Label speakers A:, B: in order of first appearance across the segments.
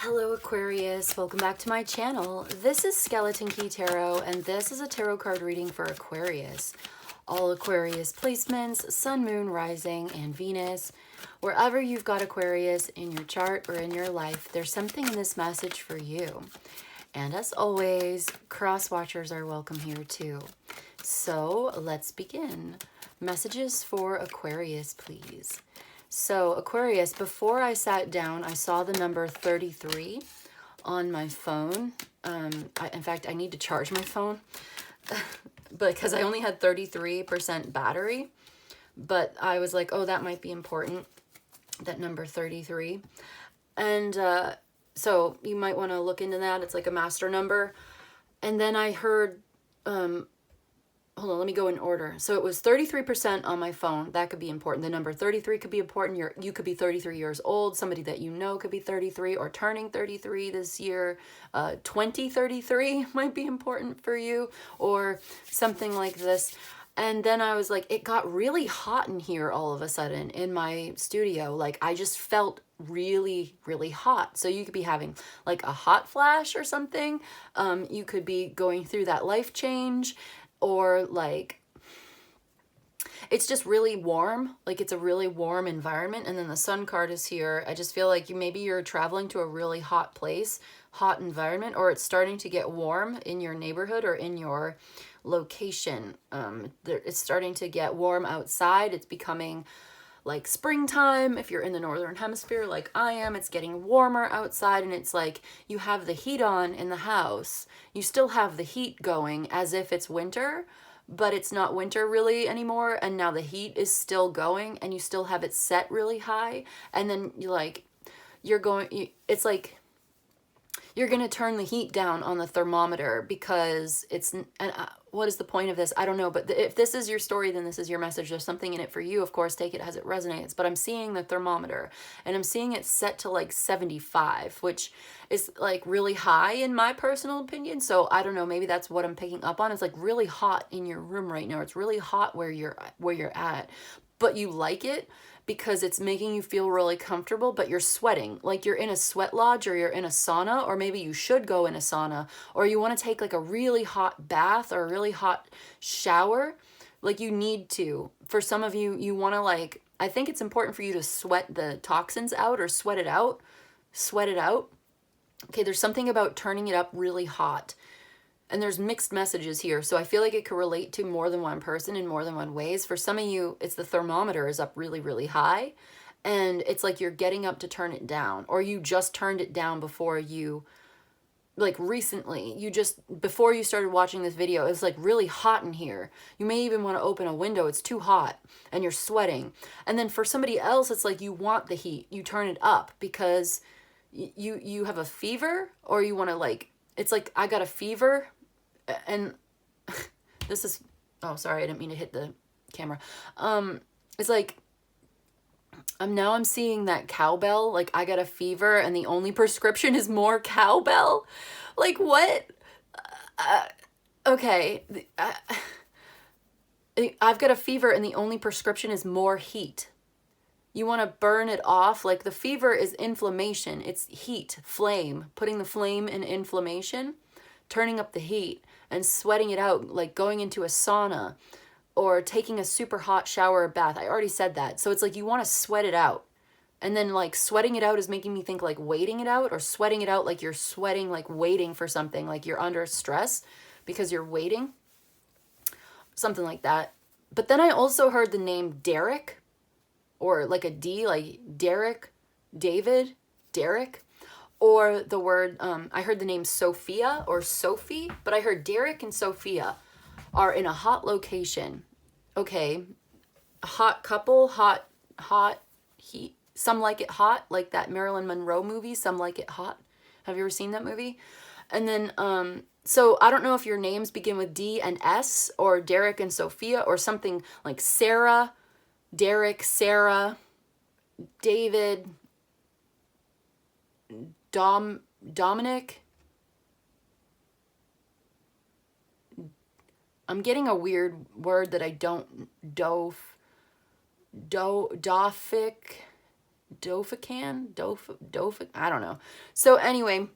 A: Hello Aquarius, welcome back to my channel. This is Skeleton Key Tarot and this is a tarot card reading for Aquarius. All Aquarius placements, Sun, Moon, Rising, and Venus. Wherever you've got Aquarius in your chart or in your life, there's something in this message for you. And as always, cross watchers are welcome here too. So let's begin. Messages for Aquarius, please. So Aquarius, before I sat down, I saw the number 33 on my phone. In fact, I need to charge my phone because I only had 33% battery. But I was like, oh, that might be important, that number 33. And so you might want to look into that. It's like a master number. And then I heard... hold on, let me go in order. So it was 33% on my phone. That could be important. The number 33 could be important. You could be 33 years old. Somebody that you know could be 33 or turning 33 this year. 2033 might be important for you or something like this. And then I was like, it got really hot in here all of a sudden in my studio. Like I just felt really, really hot. So you could be having like a hot flash or something. You could be going through that life change. Or like, it's just really warm. Like it's a really warm environment. And then the sun card is here. I just feel like maybe you're traveling to a really hot place, hot environment, or it's starting to get warm in your neighborhood or in your location. It's starting to get warm outside. It's becoming like springtime. If you're in the northern hemisphere like I am, it's getting warmer outside, and it's like you have the heat on in the house. You still have the heat going as if it's winter, but it's not winter really anymore, and now the heat is still going and you still have it set really high. And then it's like you're going to turn the heat down on the thermometer because what is the point of this? I don't know. But if this is your story, then this is your message. There's something in it for you. Of course, take it as it resonates. But I'm seeing the thermometer and I'm seeing it set to like 75, which is like really high in my personal opinion. So I don't know. Maybe that's what I'm picking up on. It's like really hot in your room right now. It's really hot where you're at, but you like it because it's making you feel really comfortable, but you're sweating. Like you're in a sweat lodge or you're in a sauna, or maybe you should go in a sauna, or you want to take like a really hot bath or a really hot shower. Like you need to. For some of you, you want to like, I think it's important for you to sweat the toxins out or sweat it out. Sweat it out. Okay, there's something about turning it up really hot. And there's mixed messages here. So I feel like it could relate to more than one person in more than one ways. For some of you, it's the thermometer is up really, really high. And it's like you're getting up to turn it down. Or you just turned it down before you, like recently. Before you started watching this video, it's like really hot in here. You may even want to open a window. It's too hot and you're sweating. And then for somebody else, it's like you want the heat. You turn it up because you have a fever, or you want to like, it's like I got a fever. And this is, oh, sorry, I didn't mean to hit the camera. It's like, I'm seeing that cowbell, like I got a fever and the only prescription is more cowbell. Like what? Okay. I've got a fever and the only prescription is more heat. You want to burn it off. Like the fever is inflammation. It's heat, flame, putting the flame in inflammation, turning up the heat and sweating it out, like going into a sauna or taking a super hot shower or bath. I already said that. So it's like you want to sweat it out. And then like sweating it out is making me think like waiting it out, or sweating it out like you're sweating, like waiting for something, like you're under stress because you're waiting. Something like that. But then I also heard the name Derek, or like a D, like Derek, David, Derek. Or the word, I heard the name Sophia or Sophie, but I heard Derek and Sophia are in a hot location. Okay, a hot couple, hot, heat. Some like it hot, like that Marilyn Monroe movie, Some Like It Hot. Have you ever seen that movie? And then, so I don't know if your names begin with D and S, or Derek and Sophia, or something like Sarah, Derek, Sarah, David, Dominic. I'm getting a weird word that I don't, Dofik. I don't know. So anyway,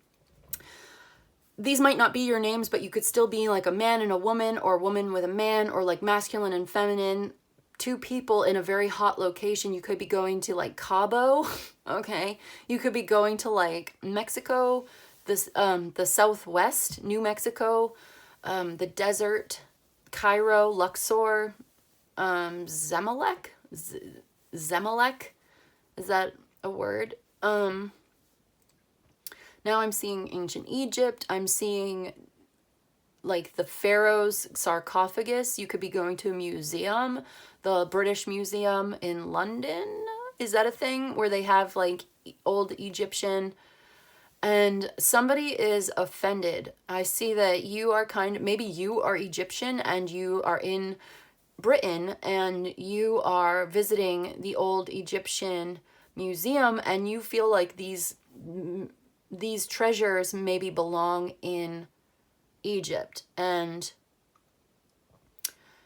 A: these might not be your names, but you could still be like a man and a woman, or a woman with a man, or like masculine and feminine, two people in a very hot location. You could be going to like Cabo, okay? You could be going to like Mexico, the Southwest, New Mexico, the desert, Cairo, Luxor, Zemelek, Zemelek, is that a word? Now I'm seeing ancient Egypt. I'm seeing like the Pharaoh's sarcophagus. You could be going to a museum, the British Museum in London. Is that a thing where they have like old Egyptian? And somebody is offended. I see that you are maybe you are Egyptian and you are in Britain and you are visiting the old Egyptian museum, and you feel like these treasures maybe belong in Egypt. And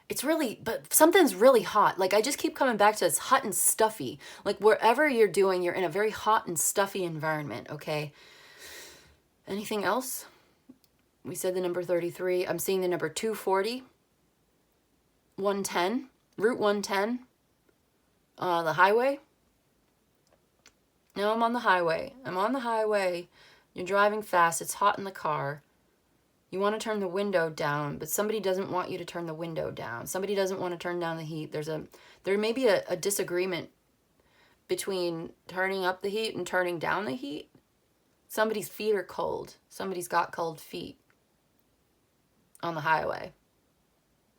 A: it's really, but something's really hot. Like I just keep coming back to it's hot and stuffy. Like wherever you're doing, you're in a very hot and stuffy environment, okay? Anything else? We said the number 33. I'm seeing the number 240, 110, Route 110, the highway. No, I'm on the highway. I'm on the highway. You're driving fast. It's hot in the car. You want to turn the window down, but somebody doesn't want you to turn the window down. Somebody doesn't want to turn down the heat. There may be a disagreement between turning up the heat and turning down the heat. Somebody's feet are cold. Somebody's got cold feet on the highway.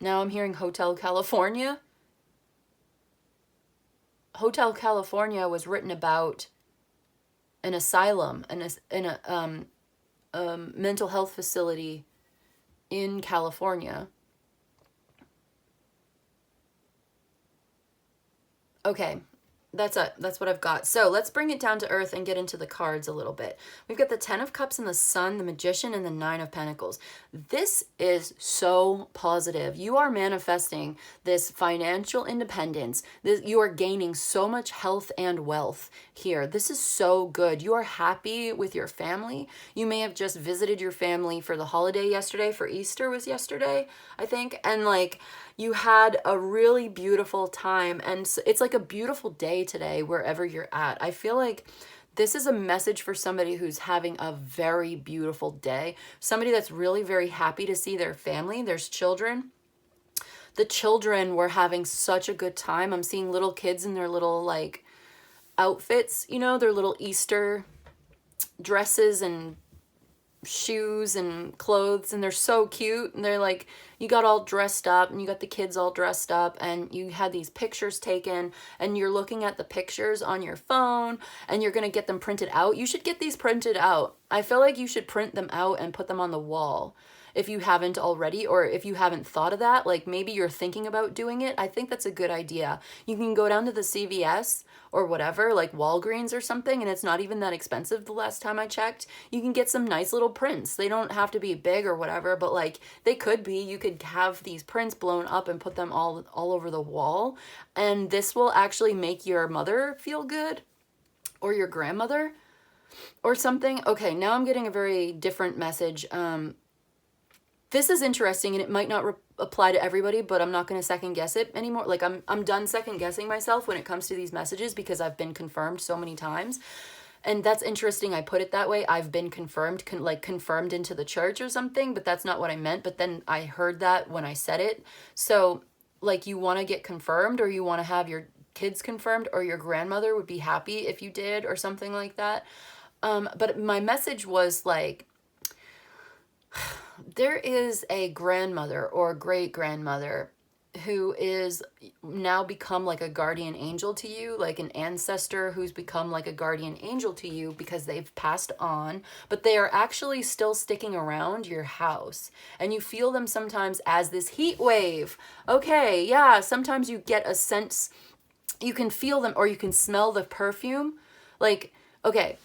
A: Now I'm hearing Hotel California. Hotel California was written about an asylum, in a mental health facility in California. Okay, that's what I've got. So let's bring it down to earth and get into the cards a little bit. We've got the 10 of Cups and the Sun, the Magician, and the 9 of Pentacles. This is so positive. You are manifesting this financial independence. You are gaining so much health and wealth here. This is so good. You are happy with your family. You may have just visited your family for the holiday yesterday. For Easter was yesterday, I think. And like, you had a really beautiful time, and it's like a beautiful day today wherever you're at. I feel like this is a message for somebody who's having a very beautiful day, somebody that's really very happy to see their family. There's children. The children were having such a good time. I'm seeing little kids in their little like outfits, you know, their little Easter dresses and shoes and clothes, and they're so cute, and they're like, you got all dressed up and you got the kids all dressed up, and you had these pictures taken, and you're looking at the pictures on your phone, and you're gonna get them printed out. You should get these printed out. I feel like you should print them out and put them on the wall if you haven't already, or if you haven't thought of that, like maybe you're thinking about doing it. I think that's a good idea. You can go down to the CVS or whatever, like Walgreens or something, and it's not even that expensive the last time I checked. You can get some nice little prints. They don't have to be big or whatever, but like they could be. You could have these prints blown up and put them all over the wall, and this will actually make your mother feel good, or your grandmother or something. Okay, now I'm getting a very different message. This is interesting, and it might not apply to everybody, but I'm not going to second guess it anymore. Like I'm done second guessing myself when it comes to these messages, because I've been confirmed so many times. And that's interesting. I put it that way. I've been confirmed, like confirmed into the church or something, but that's not what I meant. But then I heard that when I said it. So like, you want to get confirmed, or you want to have your kids confirmed, or your grandmother would be happy if you did, or something like that. But my message was like, there is a grandmother or great-grandmother who is now become like a guardian angel to you, like an ancestor who's become like a guardian angel to you because they've passed on, but they are actually still sticking around your house. And you feel them sometimes as this heat wave. Okay, yeah, sometimes you get a sense, you can feel them, or you can smell the perfume. Like, okay,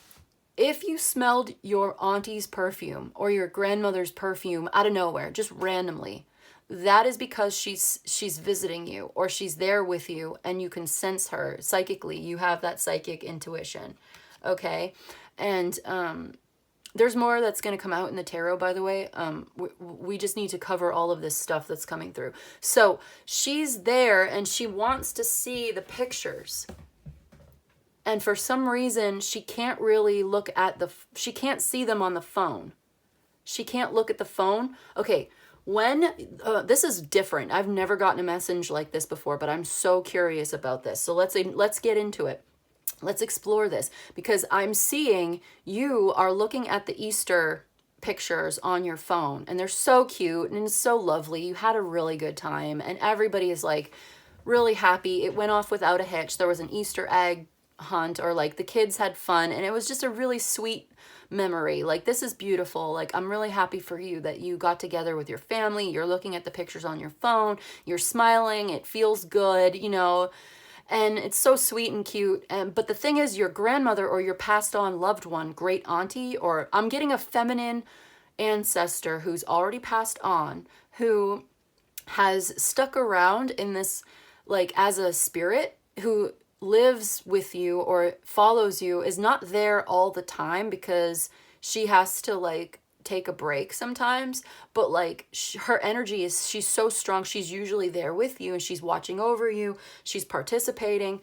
A: if you smelled your auntie's perfume or your grandmother's perfume out of nowhere, just randomly, that is because she's visiting you, or she's there with you, and you can sense her psychically. You have that psychic intuition, okay? And there's more that's going to come out in the tarot, by the way. We just need to cover all of this stuff that's coming through. So she's there, and she wants to see the pictures. And for some reason, she can't really look at she can't see them on the phone. She can't look at the phone. Okay, when, this is different. I've never gotten a message like this before, but I'm so curious about this. So let's get into it. Let's explore this, because I'm seeing you are looking at the Easter pictures on your phone, and they're so cute and so lovely. You had a really good time, and everybody is like really happy. It went off without a hitch. There was an Easter egg hunt, or like the kids had fun, and it was just a really sweet memory. Like, this is beautiful. Like, I'm really happy for you that you got together with your family. You're looking at the pictures on your phone. You're smiling. It feels good, you know. And it's so sweet and cute. But the thing is, your grandmother or your passed on loved one, great auntie, or I'm getting a feminine ancestor who's already passed on, who has stuck around in this, like, as a spirit, who lives with you or follows you, is not there all the time because she has to, like, take a break sometimes, but like her energy is, she's so strong. She's usually there with you, and she's watching over you. She's participating.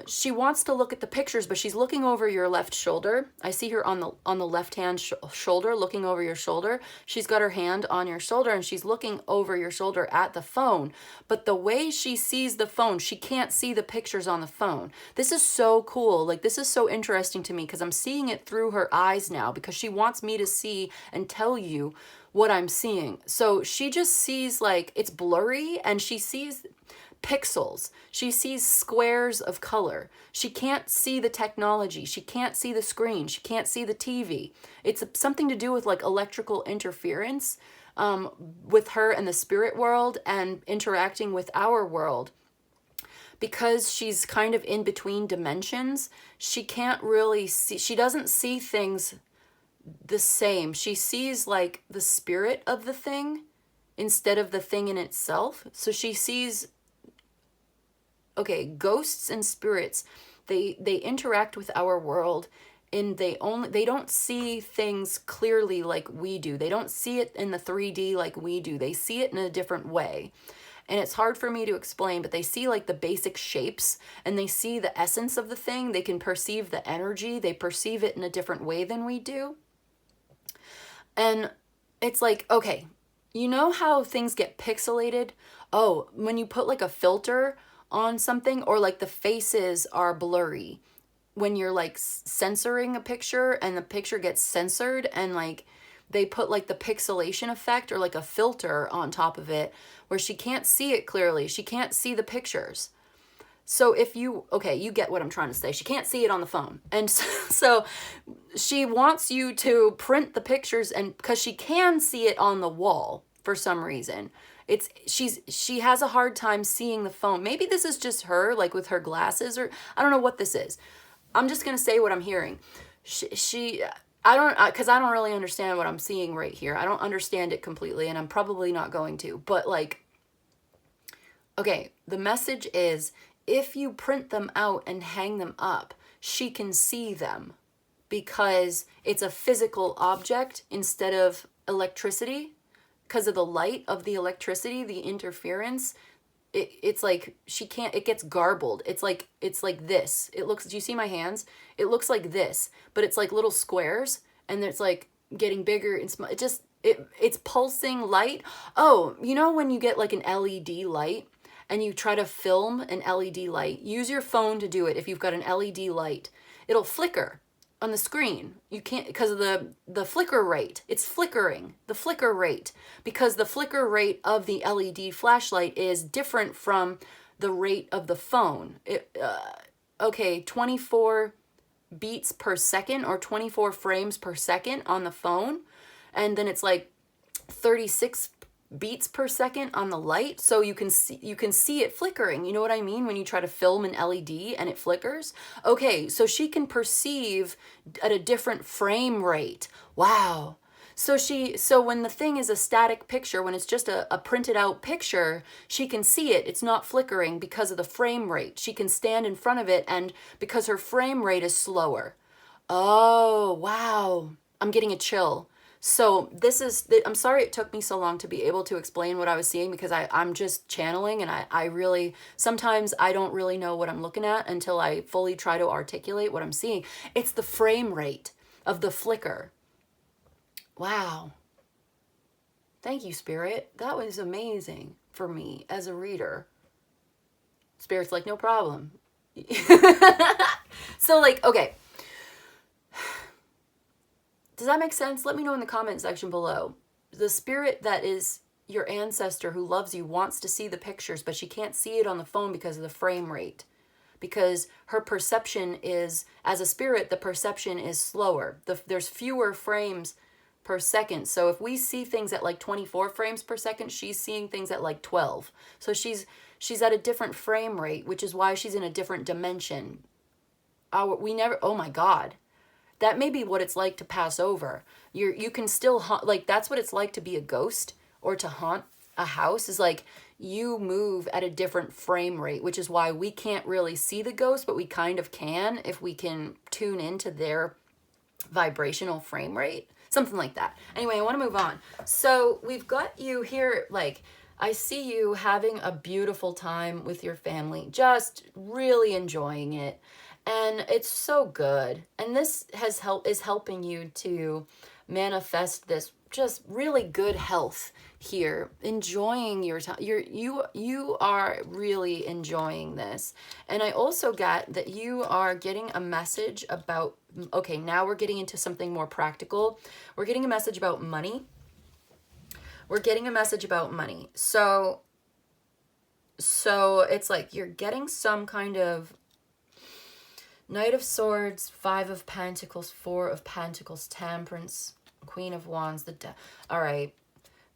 A: She wants to look at the pictures, but she's looking over your left shoulder. I see her on the left hand shoulder, looking over your shoulder. She's got her hand on your shoulder, and she's looking over your shoulder at the phone. But the way she sees the phone, she can't see the pictures on the phone. This is so cool. Like, this is so interesting to me, because I'm seeing it through her eyes now, because she wants me to see and tell you what I'm seeing. So she just sees, like, it's blurry, and she sees pixels. She sees squares of color. She can't see the technology. She can't see the screen. She can't see the TV. It's something to do with, like, electrical interference with her and the spirit world, and interacting with our world. Because she's kind of in between dimensions, she can't really see, she doesn't see things the same. She sees, like, the spirit of the thing instead of the thing in itself. So she sees, okay, ghosts and spirits, they interact with our world, and they don't see things clearly like we do. They don't see it in the 3D like we do. They see it in a different way. And it's hard for me to explain, but they see, like, the basic shapes, and they see the essence of the thing. They can perceive the energy. They perceive it in a different way than we do. And it's like, okay, you know how things get pixelated? Oh, when you put, like, a filter on something, or like the faces are blurry when you're, like, censoring a picture, and the picture gets censored, and, like, they put, like, the pixelation effect or, like, a filter on top of it where she can't see it clearly. She can't see the pictures. So if you, okay, you get what I'm trying to say. She can't see it on the phone. And so she wants you to print the pictures, and because she can see it on the wall for some reason. She has a hard time seeing the phone. Maybe this is just her, like, with her glasses, or I don't know what this is. I'm just going to say what I'm hearing. Because I don't really understand what I'm seeing right here. I don't understand it completely, and I'm probably not going to. But, like, okay, the message is, if you print them out and hang them up, she can see them, because it's a physical object instead of electricity. Because of the light of the electricity, the interference, it's like she can't, it gets garbled. It's like this. It looks, do you see my hands? It looks like this, but it's like little squares, and it's like getting bigger and small. It's pulsing light. Oh, you know when you get, like, an LED light and you try to film an LED light, use your phone to do it. If you've got an LED light, it'll flicker on the screen. You can't, because of the flicker rate. It's flickering, the flicker rate, because the flicker rate of the LED flashlight is different from the rate of the phone. Okay, 24 beats per second, or 24 frames per second on the phone, and then it's like 36 beats per second on the light. So you can see it flickering. You know what I mean? When you try to film an LED and it flickers. Okay, so she can perceive at a different frame rate. Wow. So when the thing is a static picture, when it's just a printed out picture, she can see it. It's not flickering because of the frame rate. She can stand in front of it, and because her frame rate is slower. Oh, wow. I'm getting a chill. So I'm sorry it took me so long to be able to explain what I was seeing, because I'm just channeling, and I really, sometimes I don't really know what I'm looking at until I fully try to articulate what I'm seeing. It's the frame rate of the flicker. Wow. Thank you, Spirit. That was amazing for me as a reader. Spirit's like, no problem. So like, okay. Does that make sense? Let me know in the comment section below. The spirit that is your ancestor who loves you wants to see the pictures, but she can't see it on the phone because of the frame rate. Because her perception is, as a spirit, the perception is slower. There's fewer frames per second. So if we see things at like 24 frames per second, she's seeing things at like 12. So she's at a different frame rate, which is why she's in a different dimension. Oh my God. That may be what it's like to pass over. You can still haunt, like that's what it's like to be a ghost or to haunt a house, is like you move at a different frame rate, which is why we can't really see the ghost, but we kind of can if we can tune into their vibrational frame rate. Something like that. Anyway, I want to move on. So we've got you here, like I see you having a beautiful time with your family, just really enjoying it. And it's so good. And this is helping you to manifest this just really good health here, enjoying your time. You are really enjoying this. And I also got that you are getting a message about, okay, now we're getting into something more practical. We're getting a message about money. We're getting a message about money. So it's like you're getting some kind of Knight of Swords, 5 of Pentacles, 4 of Pentacles, Temperance, Queen of Wands, all right.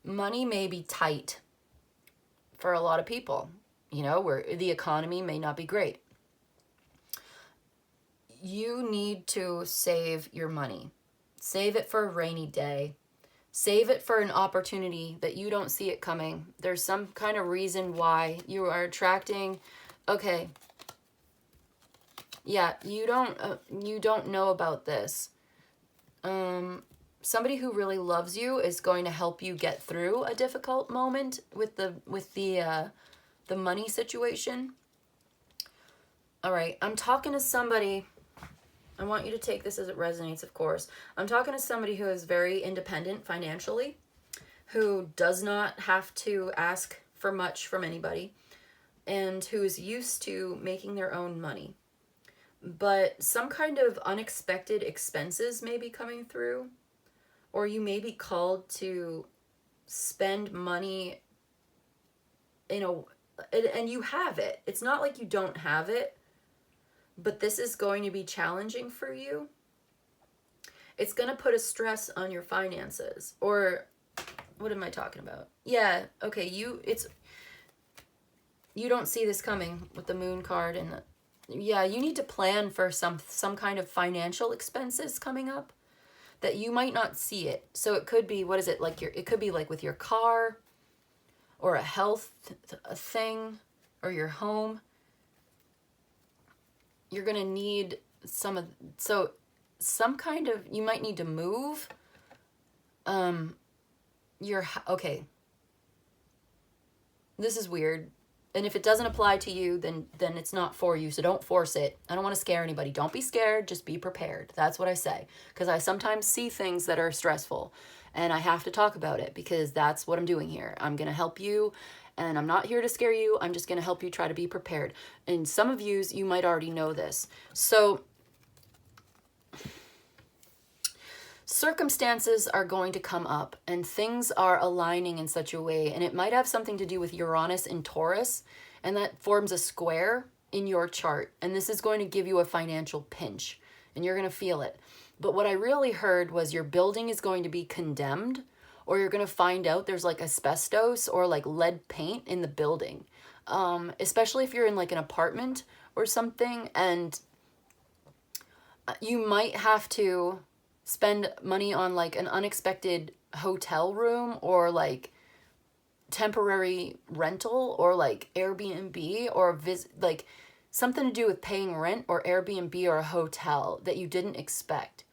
A: Money may be tight for a lot of people, you know, where the economy may not be great. You need to save your money. Save it for a rainy day. Save it for an opportunity that you don't see it coming. There's some kind of reason why you are attracting, okay, yeah, you don't know about this. Somebody who really loves you is going to help you get through a difficult moment with the money situation. All right, I'm talking to somebody. I want you to take this as it resonates, of course. I'm talking to somebody who is very independent financially, who does not have to ask for much from anybody, and who is used to making their own money. But some kind of unexpected expenses may be coming through, or you may be called to spend money and you have it. It's not like you don't have it, but this is going to be challenging for you. It's going to put a stress on your finances. Or what am I talking about? Yeah, okay, you don't see this coming with the Moon card and yeah, you need to plan for some kind of financial expenses coming up that you might not see it. So it could be, what is it, like it could be like with your car or a health thing or your home. You're going to need some kind of, you might need to move. Okay. This is weird. And if it doesn't apply to you, then it's not for you. So don't force it. I don't want to scare anybody. Don't be scared. Just be prepared. That's what I say. Because I sometimes see things that are stressful. And I have to talk about it because that's what I'm doing here. I'm going to help you. And I'm not here to scare you. I'm just going to help you try to be prepared. And some of you might already know this. So circumstances are going to come up and things are aligning in such a way, and it might have something to do with Uranus and Taurus, and that forms a square in your chart, and this is going to give you a financial pinch and you're going to feel it. But what I really heard was your building is going to be condemned, or you're going to find out there's like asbestos or like lead paint in the building, especially if you're in like an apartment or something, and you might have to spend money on like an unexpected hotel room or like temporary rental or like Airbnb or like something to do with paying rent or Airbnb or a hotel that you didn't expect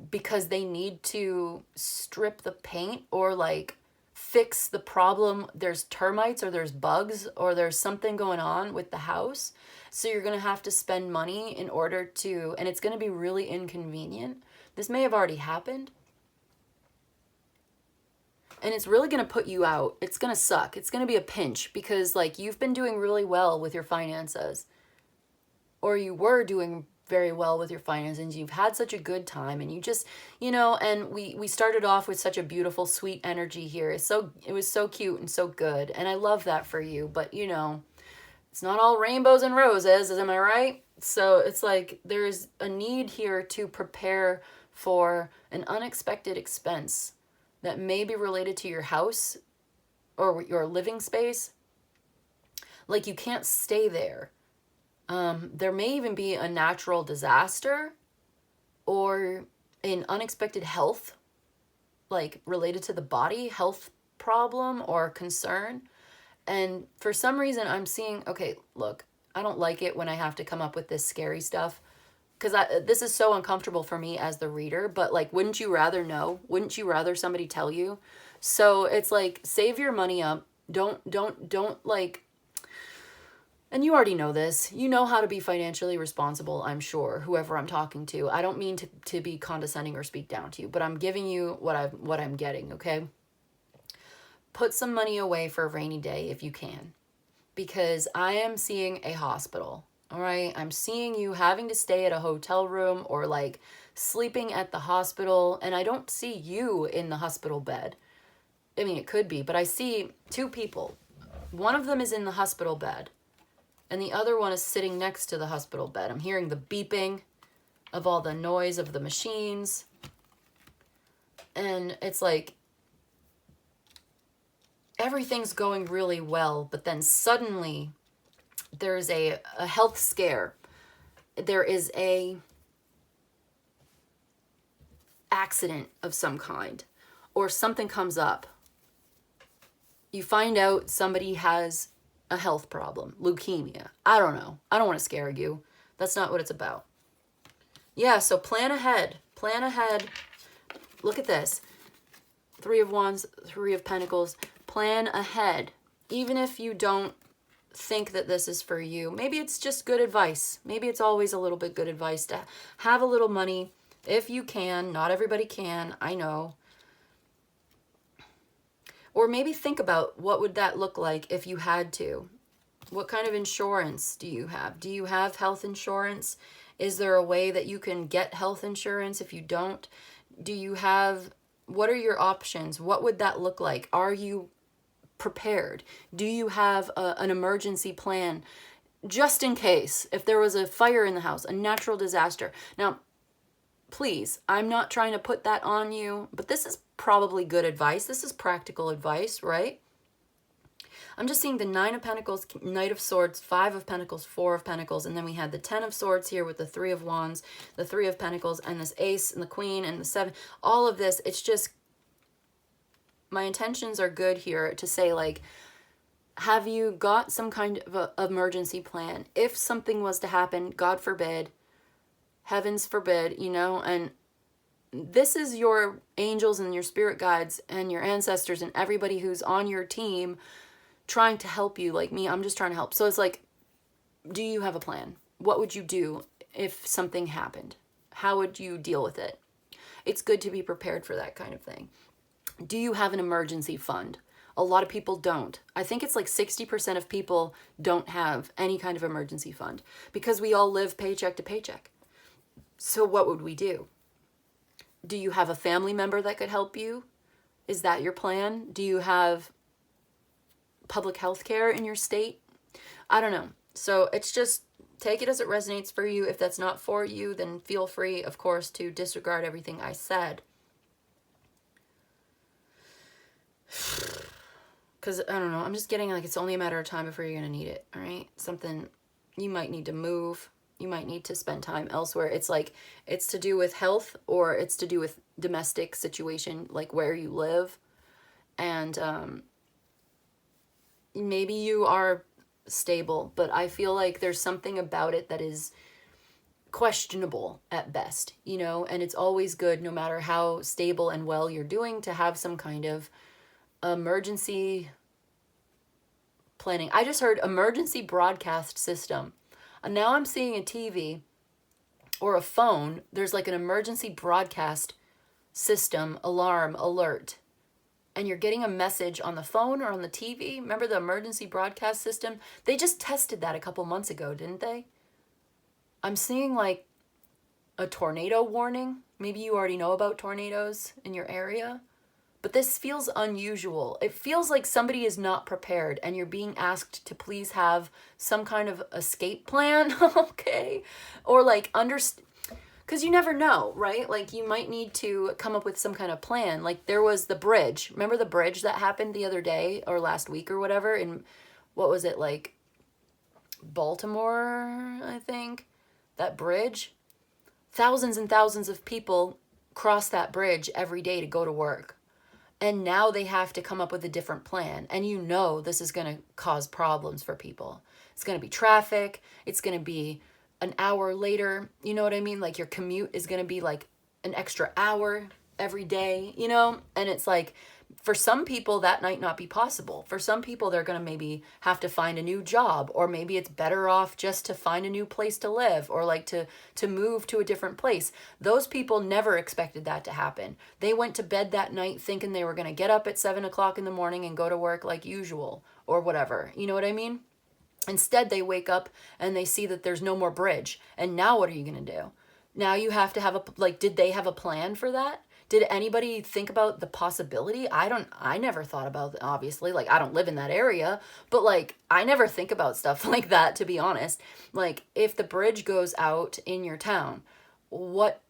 A: because they need to strip the paint or like fix the problem. There's termites or there's bugs or there's something going on with the house. So you're going to have to spend money in order to, and it's going to be really inconvenient. This may have already happened. And it's really going to put you out. It's going to suck. It's going to be a pinch because like you've been doing really well with your finances. Or you were doing very well with your finances. You've had such a good time and you just, you know, and we started off with such a beautiful, sweet energy here. It was so cute and so good. And I love that for you. But, you know, it's not all rainbows and roses, am I right? So it's like there's a need here to prepare for an unexpected expense that may be related to your house or your living space. Like you can't stay there. There may even be a natural disaster or an unexpected health, like related to the body, health problem or concern. And for some reason I'm seeing, okay, look, I don't like it when I have to come up with this scary stuff because this is so uncomfortable for me as the reader, but like, wouldn't you rather know? Wouldn't you rather somebody tell you? So it's like, save your money up. Don't like, and you already know this. You know how to be financially responsible, I'm sure, whoever I'm talking to. I don't mean to be condescending or speak down to you, but I'm giving you what I'm getting, okay? Put some money away for a rainy day if you can, because I am seeing a hospital, all right? I'm seeing you having to stay at a hotel room or like sleeping at the hospital, and I don't see you in the hospital bed. I mean, it could be, but I see two people. One of them is in the hospital bed, and the other one is sitting next to the hospital bed. I'm hearing the beeping of all the noise of the machines, and it's like everything's going really well, but then suddenly there's a health scare. There is a accident of some kind, or something comes up. You find out somebody has a health problem, leukemia. I don't know. I don't want to scare you. That's not what it's about. Yeah, so plan ahead. Plan ahead. Look at this. 3 of Wands, 3 of Pentacles. Plan ahead. Even if you don't think that this is for you, maybe it's just good advice. Maybe it's always a little bit good advice to have a little money if you can. Not everybody can, I know. Or maybe think about what would that look like if you had to. What kind of insurance do you have? Do you have health insurance? Is there a way that you can get health insurance if you don't? Do you have, what are your options? What would that look like? Are you prepared? Do you have an emergency plan just in case if there was a fire in the house, a natural disaster? Now, please, I'm not trying to put that on you, but this is probably good advice. This is practical advice, right? I'm just seeing the 9 of Pentacles, Knight of Swords, 5 of Pentacles, 4 of Pentacles, and then we had the 10 of Swords here with the 3 of Wands, the 3 of Pentacles, and this Ace and the Queen and the 7. All of this, it's just, my intentions are good here to say, like, have you got some kind of a emergency plan? If something was to happen, God forbid, heavens forbid, you know, and this is your angels and your spirit guides and your ancestors and everybody who's on your team trying to help you. Like me, I'm just trying to help. So it's like, do you have a plan? What would you do if something happened? How would you deal with it? It's good to be prepared for that kind of thing. Do you have an emergency fund? A lot of people don't. I think it's like 60% of people don't have any kind of emergency fund because we all live paycheck to paycheck. So what would we do? Do you have a family member that could help you? Is that your plan? Do you have public health care in your state? I don't know. So it's just, take it as it resonates for you. If that's not for you, then feel free, of course, to disregard everything I said. Because, I don't know, I'm just getting like it's only a matter of time before you're going to need it, all right? Something, you might need to move. You might need to spend time elsewhere. It's like, it's to do with health, or it's to do with domestic situation, like where you live. And maybe you are stable, but I feel like there's something about it that is questionable at best, you know, and it's always good, no matter how stable and well you're doing, to have some kind of emergency planning. I just heard emergency broadcast system. And now I'm seeing a TV or a phone, there's like an emergency broadcast system, alarm, alert. And you're getting a message on the phone or on the TV. Remember the emergency broadcast system? They just tested that a couple months ago, didn't they? I'm seeing like a tornado warning. Maybe you already know about tornadoes in your area. But this feels unusual. It feels like somebody is not prepared and you're being asked to please have some kind of escape plan, okay? Or like because you never know, right? Like you might need to come up with some kind of plan. Like there was the bridge. Remember the bridge that happened the other day or last week or whatever? In, what was it, like Baltimore, I think? That bridge? Thousands and thousands of people cross that bridge every day to go to work. And now they have to come up with a different plan. And you know this is going to cause problems for people. It's going to be traffic. It's going to be an hour later. You know what I mean? Like your commute is going to be like an extra hour every day, you know? And it's like, for some people that might not be possible. For some people, they're going to maybe have to find a new job, or maybe it's better off just to find a new place to live, or like to move to a different place. Those people never expected that to happen. They went to bed that night thinking they were going to get up at 7 o'clock in the morning and go to work like usual or whatever. You know what I mean? Instead, they wake up and they see that there's no more bridge. And now what are you going to do? Now you have to have a, like, did they have a plan for that? Did anybody think about the possibility? I never thought about it, obviously. Like, I don't live in that area, but like, I never think about stuff like that, to be honest. Like, if the bridge goes out in your town, what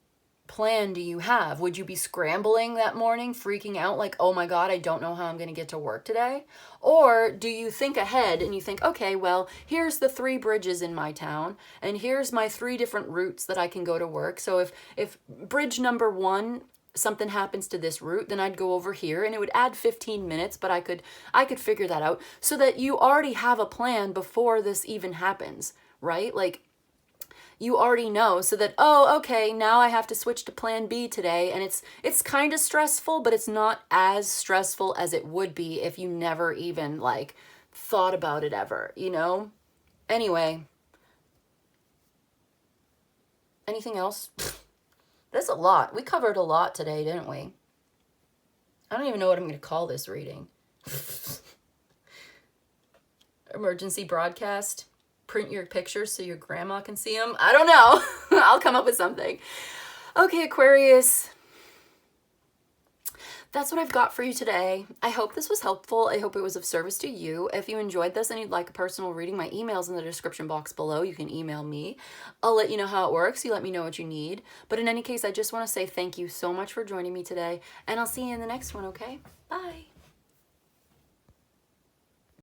A: plan do you have? Would you be scrambling that morning, freaking out like, oh my God, I don't know how I'm going to get to work today? Or do you think ahead and you think, okay, well, here's the 3 bridges in my town, and here's my 3 different routes that I can go to work. So if bridge number 1, something happens to this route, then I'd go over here and it would add 15 minutes, but I could figure that out, so that you already have a plan before this even happens, right? Like, you already know, so that, oh, okay, now I have to switch to plan B today, and it's kind of stressful, but it's not as stressful as it would be if you never even like thought about it ever, you know? Anyway, anything else? There's a lot. We covered a lot today, didn't we? I don't even know what I'm going to call this reading. Emergency broadcast. Print your pictures so your grandma can see them. I don't know. I'll come up with something. Okay, Aquarius. That's what I've got for you today. I hope this was helpful. I hope it was of service to you. If you enjoyed this and you'd like a personal reading, my email's in the description box below. You can email me. I'll let you know how it works. You let me know what you need. But in any case, I just want to say thank you so much for joining me today, and I'll see you in the next one, okay? Bye.